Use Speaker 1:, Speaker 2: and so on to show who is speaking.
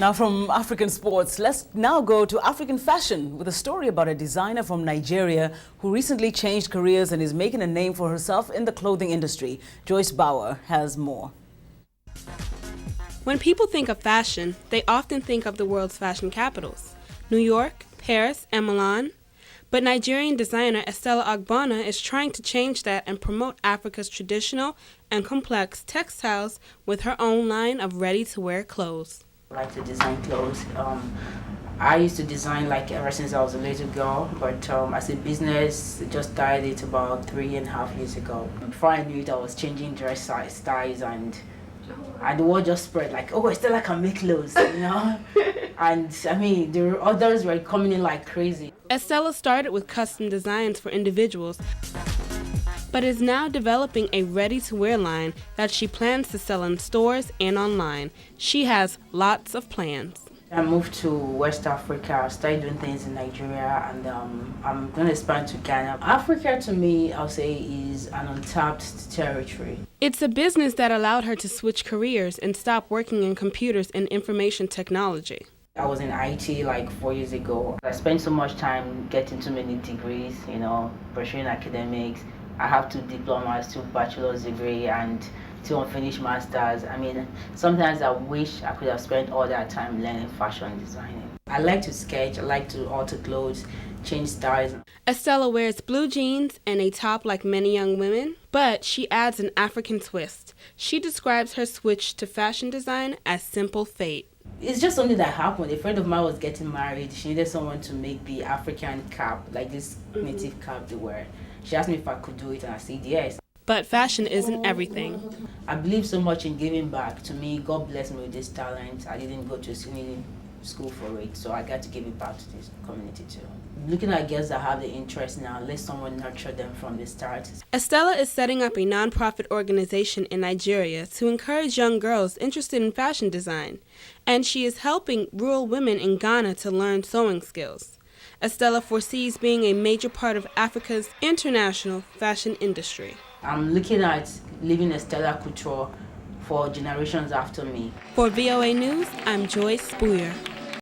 Speaker 1: Now from African sports, let's now go to African fashion with a story about a designer from Nigeria who recently changed careers and is making a name for herself in the clothing industry. Joyce Bauer has more.
Speaker 2: When people think of fashion, they often think of the world's fashion capitals, New York, Paris, and Milan. But Nigerian designer Estella Ogbonna is trying to change that and promote Africa's traditional and complex textiles with her own line of ready-to-wear clothes.
Speaker 3: I like to design clothes. I used to design like ever since I was a little girl, but as a business, just started it about 3.5 years ago. Before I knew it, I was changing dress styles and the word just spread like, oh, Estella can make clothes, you know? And I mean, there were others were coming in like crazy.
Speaker 2: Estella started with custom designs for individuals, but is now developing a ready-to-wear line that she plans to sell in stores and online. She has lots of plans.
Speaker 3: I moved to West Africa, started doing things in Nigeria, and I'm going to expand to Ghana. Africa, to me, I'll say, is an untapped territory.
Speaker 2: It's a business that allowed her to switch careers and stop working in computers and information technology.
Speaker 3: I was in IT like 4 years ago. I spent so much time getting too many degrees, you know, pursuing academics. I have 2 diplomas, 2 bachelor's degree, and 2 unfinished masters. I mean, sometimes I wish I could have spent all that time learning fashion designing. I like to sketch, I like to alter clothes, change styles.
Speaker 2: Estella wears blue jeans and a top like many young women, but she adds an African twist. She describes her switch to fashion design as simple fate.
Speaker 3: It's just something that happened. A friend of mine was getting married. She needed someone to make the African cap, like this native cap they wear. She asked me if I could do it, and I said yes.
Speaker 2: But fashion isn't everything.
Speaker 3: I believe so much in giving back. To me, God blessed me with this talent. I didn't go to school for it, so I got to give it back to this community too. Looking at girls that have the interest now, let someone nurture them from the start.
Speaker 2: Estella is setting up a nonprofit organization in Nigeria to encourage young girls interested in fashion design, and she is helping rural women in Ghana to learn sewing skills. Estella foresees being a major part of Africa's international fashion industry.
Speaker 3: I'm looking at leaving Estella Couture for generations after me.
Speaker 2: For VOA News, I'm Joyce Bauer.